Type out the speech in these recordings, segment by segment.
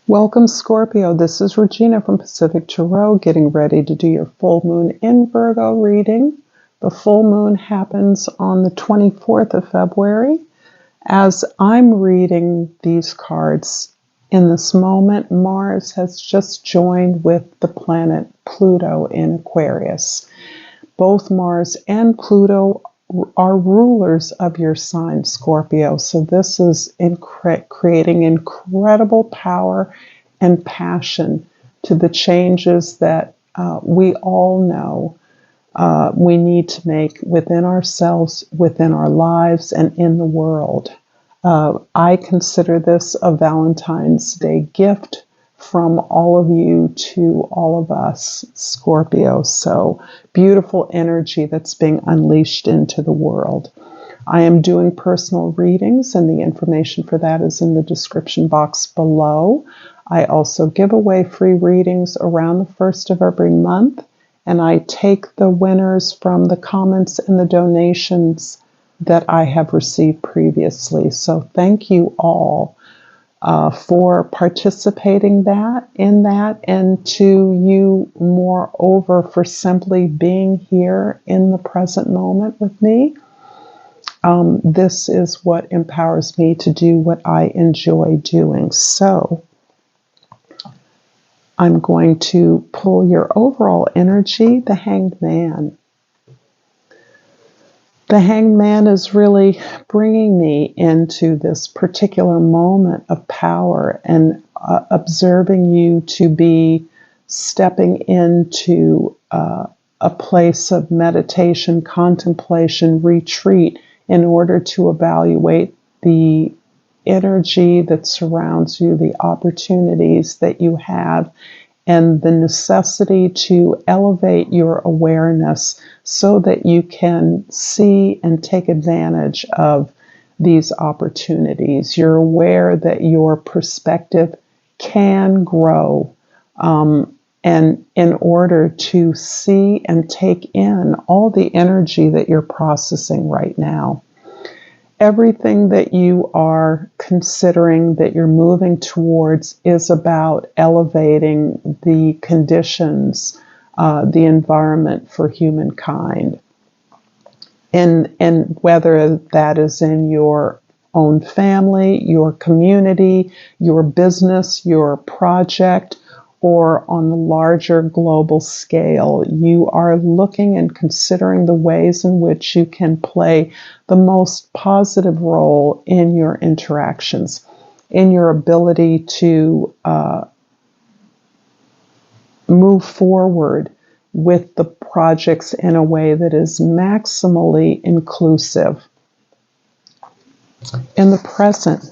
Welcome, Scorpio. This is Regina from Pacific Tarot, getting ready to do your full moon in Virgo reading. The full moon happens on the 24th of February. As I'm reading these cards in this moment, Mars has just joined with the planet Pluto in Aquarius. Both Mars and Pluto are rulers of your sign, Scorpio. So this is creating incredible power and passion to the changes that we all know we need to make within ourselves, within our lives, and in the world. I consider this a Valentine's Day gift from all of you to all of us, Scorpio. So beautiful energy that's being unleashed into the world. I am doing personal readings, and the information for that is in the description box below. I also give away free readings around the first of every month, and I take the winners from the comments and the donations that I have received previously. So thank you all for participating in that, and to you moreover for simply being here in the present moment with me. This is what empowers me to do what I enjoy doing. So I'm going to pull your overall energy, the Hanged Man. The Hanged Man is really bringing me into this particular moment of power and observing you to be stepping into a place of meditation, contemplation, retreat in order to evaluate the energy that surrounds you, the opportunities that you have, and the necessity to elevate your awareness so that you can see and take advantage of these opportunities. You're aware that your perspective can grow, and in order to see and take in all the energy that you're processing right now. Everything that you are considering, that you're moving towards, is about elevating the conditions, the environment for humankind. And whether that is in your own family, your community, your business, your project, or on the larger global scale, you are looking and considering the ways in which you can play the most positive role in your interactions, in your ability to move forward with the projects in a way that is maximally inclusive. In the present,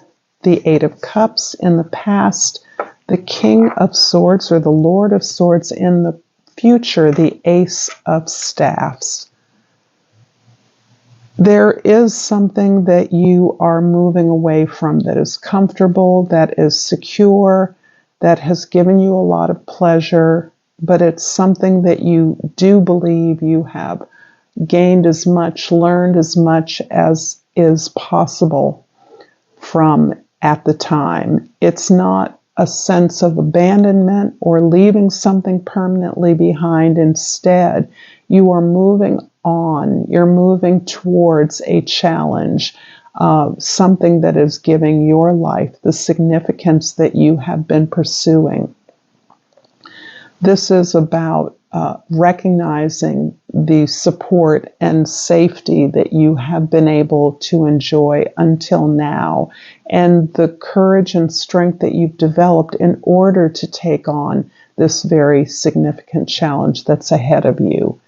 the Eight of Cups. In the past, the King of Swords, or the Lord of Swords. In the future, the Ace of Staffs. There is something that you are moving away from that is comfortable, that is secure, that has given you a lot of pleasure, but it's something that you do believe you have gained as much, learned as much as is possible from at the time. It's not a sense of abandonment or leaving something permanently behind. Instead, you are moving on. You're moving towards a challenge, something that is giving your life the significance that you have been pursuing. This is about recognizing the support and safety that you have been able to enjoy until now, and the courage and strength that you've developed in order to take on this very significant challenge that's ahead of you.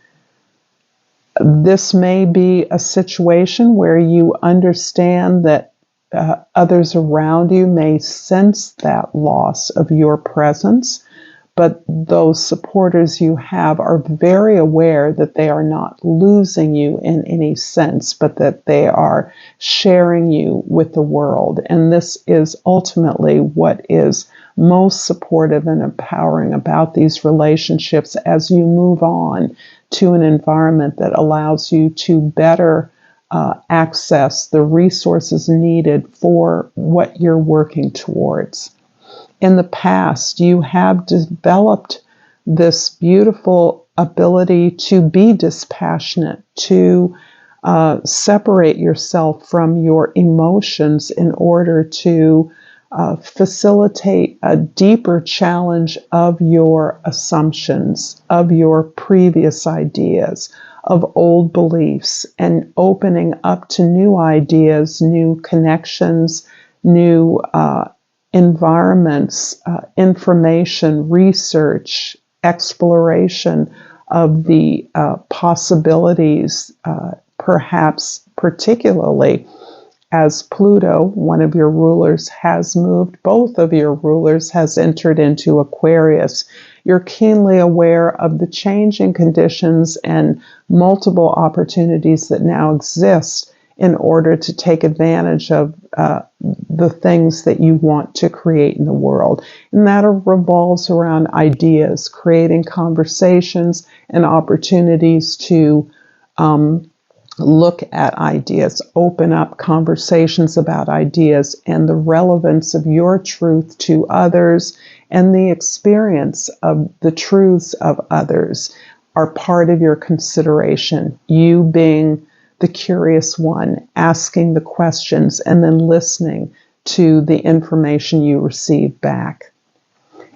This may be a situation where you understand that others around you may sense that loss of your presence, but those supporters you have are very aware that they are not losing you in any sense, but that they are sharing you with the world. And this is ultimately what is most supportive and empowering about these relationships as you move on to an environment that allows you to better access the resources needed for what you're working towards. in the past, you have developed this beautiful ability to be dispassionate, to separate yourself from your emotions in order to facilitate a deeper challenge of your assumptions, of your previous ideas, of old beliefs, and opening up to new ideas, new connections, new environments, information, research, exploration of the possibilities, perhaps particularly as Pluto, one of your rulers, has moved, both of your rulers has entered into Aquarius. You're keenly aware of the changing conditions and multiple opportunities that now exist in order to take advantage of the things that you want to create in the world. And that revolves around ideas, creating conversations and opportunities to look at ideas, open up conversations about ideas and the relevance of your truth to others and the experience of the truths of others are part of your consideration. You being the curious one, asking the questions and then listening to the information you receive back.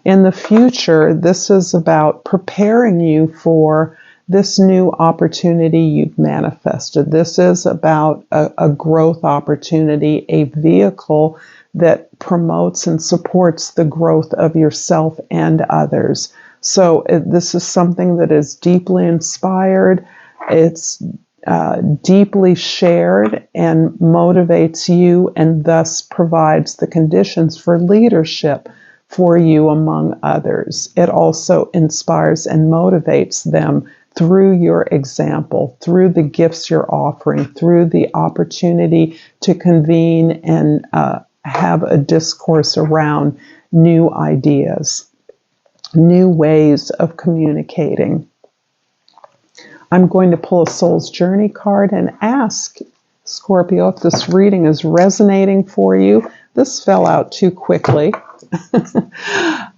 In the future, this is about preparing you for this new opportunity you've manifested. This is about a growth opportunity, a vehicle that promotes and supports the growth of yourself and others. So this is something that is deeply inspired. It's deeply shared and motivates you and thus provides the conditions for leadership for you among others. It also inspires and motivates them through your example, through the gifts you're offering, through the opportunity to convene and have a discourse around new ideas, new ways of communicating. I'm going to pull a Soul's Journey card and ask Scorpio if this reading is resonating for you. This fell out too quickly.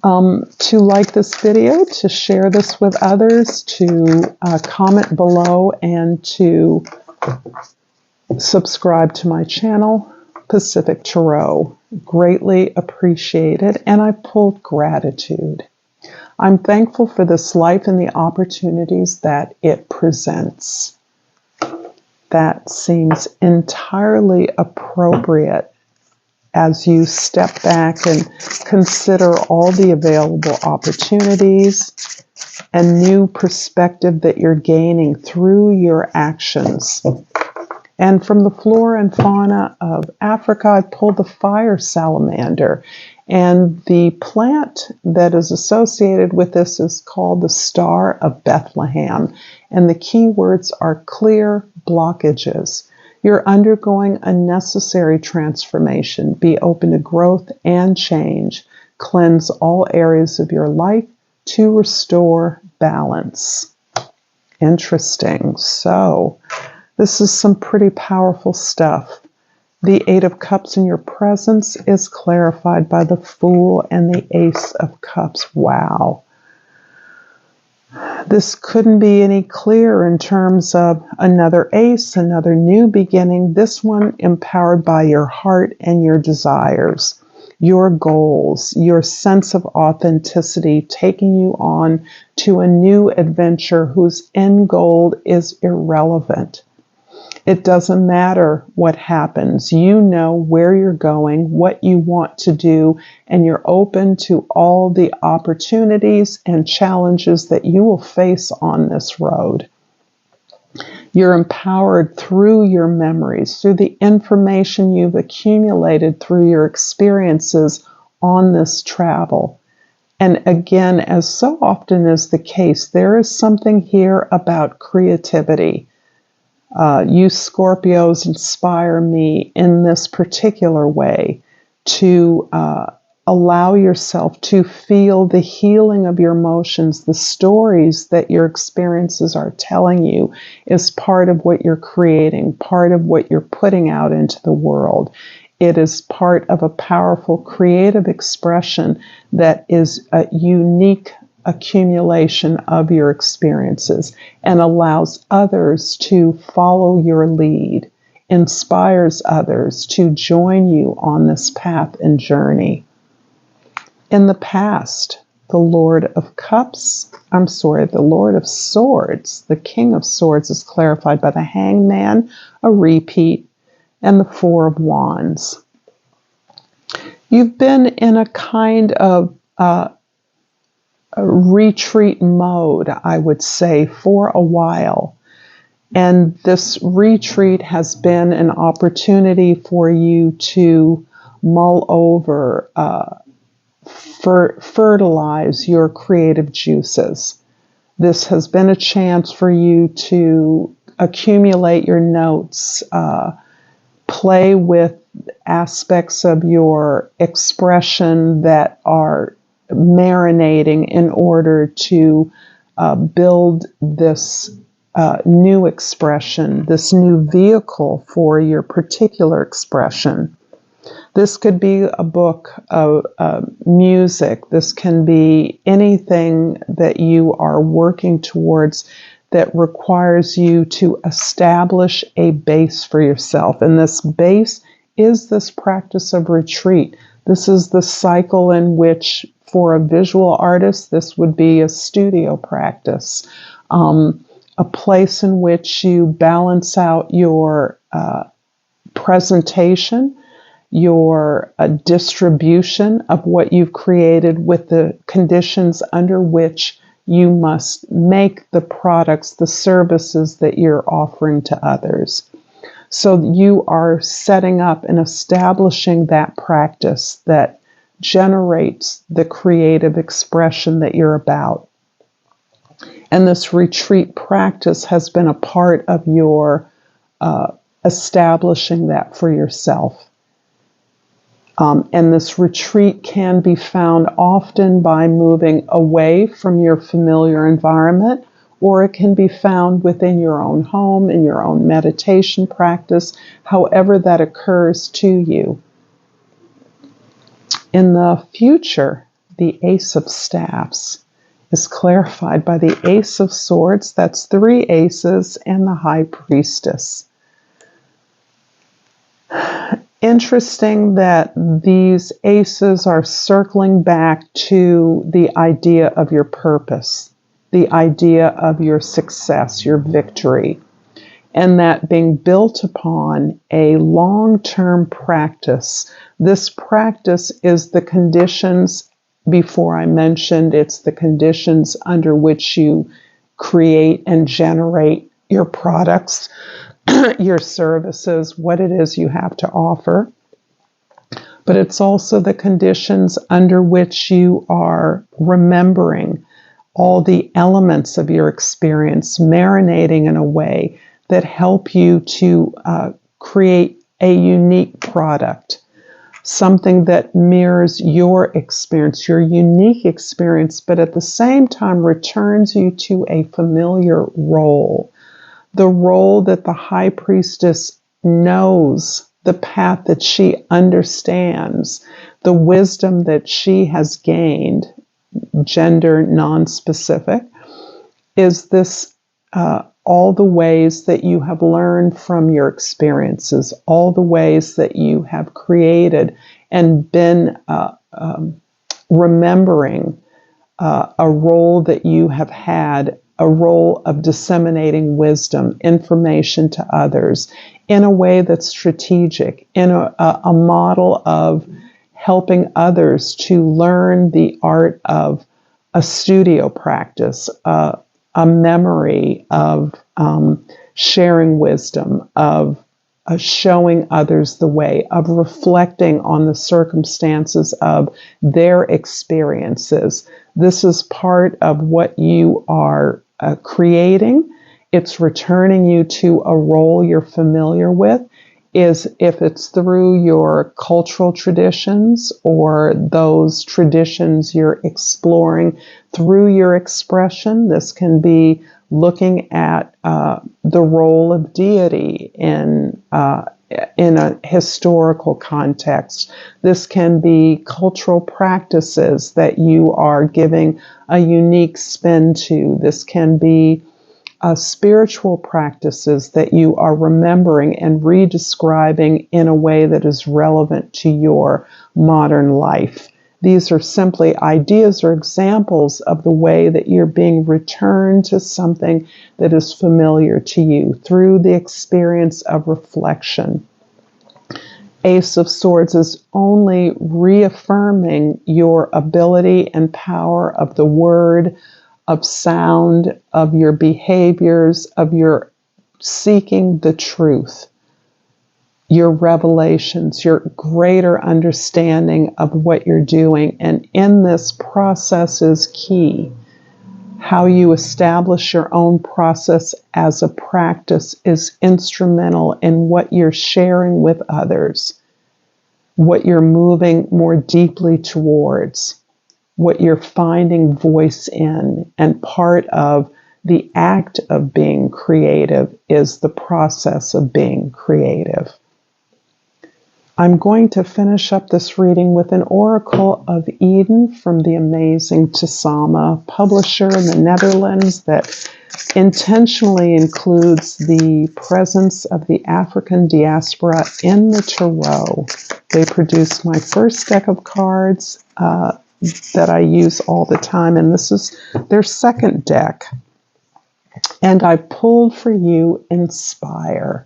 To like this video, to share this with others, to comment below, and to subscribe to my channel, Pacific Tarot. Greatly appreciated, and I pulled gratitude. I'm thankful for this life and the opportunities that it presents. That seems entirely appropriate as you step back and consider all the available opportunities and new perspective that you're gaining through your actions. And from the flora and fauna of Africa, I pulled the fire salamander. And the plant that is associated with this is called the Star of Bethlehem. And the key words are clear blockages. You're undergoing a necessary transformation. Be open to growth and change. Cleanse all areas of your life to restore balance. Interesting. So, this is some pretty powerful stuff. The Eight of Cups in your presence is clarified by the Fool and the Ace of Cups. Wow. This couldn't be any clearer in terms of another ace, another new beginning. This one empowered by your heart and your desires, your goals, your sense of authenticity, taking you on to a new adventure whose end goal is irrelevant. It doesn't matter what happens. You know where you're going, what you want to do, and you're open to all the opportunities and challenges that you will face on this road. You're empowered through your memories, through the information you've accumulated through your experiences on this travel. And again, as so often is the case, there is something here about creativity. You Scorpios inspire me in this particular way to allow yourself to feel the healing of your emotions. The stories that your experiences are telling you is part of what you're creating, part of what you're putting out into the world. It is part of a powerful creative expression that is a unique accumulation of your experiences and allows others to follow your lead, inspires others to join you on this path and journey. In the past, the Lord of Swords, the King of Swords is clarified by the Hangman, a repeat, and the Four of Wands. You've been in a kind of a retreat mode, I would say, for a while. And this retreat has been an opportunity for you to mull over, fertilize your creative juices. This has been a chance for you to accumulate your notes, play with aspects of your expression that are marinating in order to build this new expression, this new vehicle for your particular expression. This could be a book of music. This can be anything that you are working towards that requires you to establish a base for yourself. And this base is this practice of retreat. This is the cycle in which, for a visual artist, this would be a studio practice, a place in which you balance out your presentation, your distribution of what you've created with the conditions under which you must make the products, the services that you're offering to others. So you are setting up and establishing that practice that generates the creative expression that you're about. And this retreat practice has been a part of your establishing that for yourself. And this retreat can be found often by moving away from your familiar environment, or it can be found within your own home, in your own meditation practice, however that occurs to you. In the future, the Ace of Staffs is clarified by the Ace of Swords, that's 3 aces, and the High Priestess. Interesting that these aces are circling back to the idea of your purpose, the idea of your success, your victory, and that being built upon a long-term practice. This practice is the conditions, before I mentioned, it's the conditions under which you create and generate your products, your services, what it is you have to offer. But it's also the conditions under which you are remembering all the elements of your experience, marinating in a way that help you to create a unique product, something that mirrors your experience, your unique experience, but at the same time returns you to a familiar role. The role that the High Priestess knows, the path that she understands, the wisdom that she has gained, gender non-specific, is this all the ways that you have learned from your experiences, all the ways that you have created and been remembering a role that you have had, a role of disseminating wisdom, information to others in a way that's strategic, in a model of helping others to learn the art of a studio practice, a memory of sharing wisdom, of showing others the way, of reflecting on the circumstances of their experiences. This is part of what you are creating. It's returning you to a role you're familiar with. Is if it's through your cultural traditions or those traditions you're exploring through your expression. This can be looking at the role of deity in in a historical context. This can be cultural practices that you are giving a unique spin to. This can be spiritual practices that you are remembering and redescribing in a way that is relevant to your modern life. These are simply ideas or examples of the way that you're being returned to something that is familiar to you through the experience of reflection. Ace of Swords is only reaffirming your ability and power of the word, of sound, of your behaviors, of your seeking the truth, your revelations, your greater understanding of what you're doing. And in this process is key. How you establish your own process as a practice is instrumental in what you're sharing with others, what you're moving more deeply towards, what you're finding voice in. And part of the act of being creative is the process of being creative. I'm going to finish up this reading with an Oracle of Eden from the amazing Tessama publisher in the Netherlands that intentionally includes the presence of the African diaspora in the Tarot. They produced my first deck of cards that I use all the time, and this is their second deck. And I pulled for you Inspire.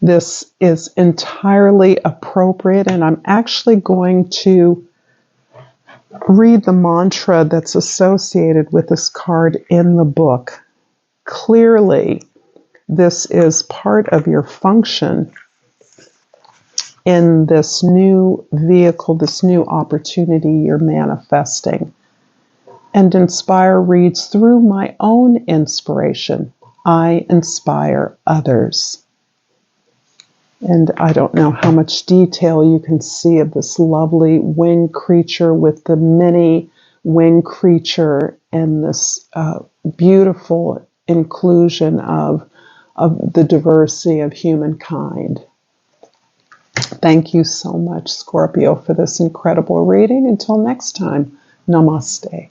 This is entirely appropriate, and I'm actually going to read the mantra that's associated with this card in the book. Clearly, this is part of your function in this new vehicle, this new opportunity you're manifesting. And Inspire reads, through my own inspiration, I inspire others. And I don't know how much detail you can see of this lovely winged creature with the mini winged creature and this beautiful inclusion of the diversity of humankind. Thank you so much, Scorpio, for this incredible reading. Until next time, Namaste.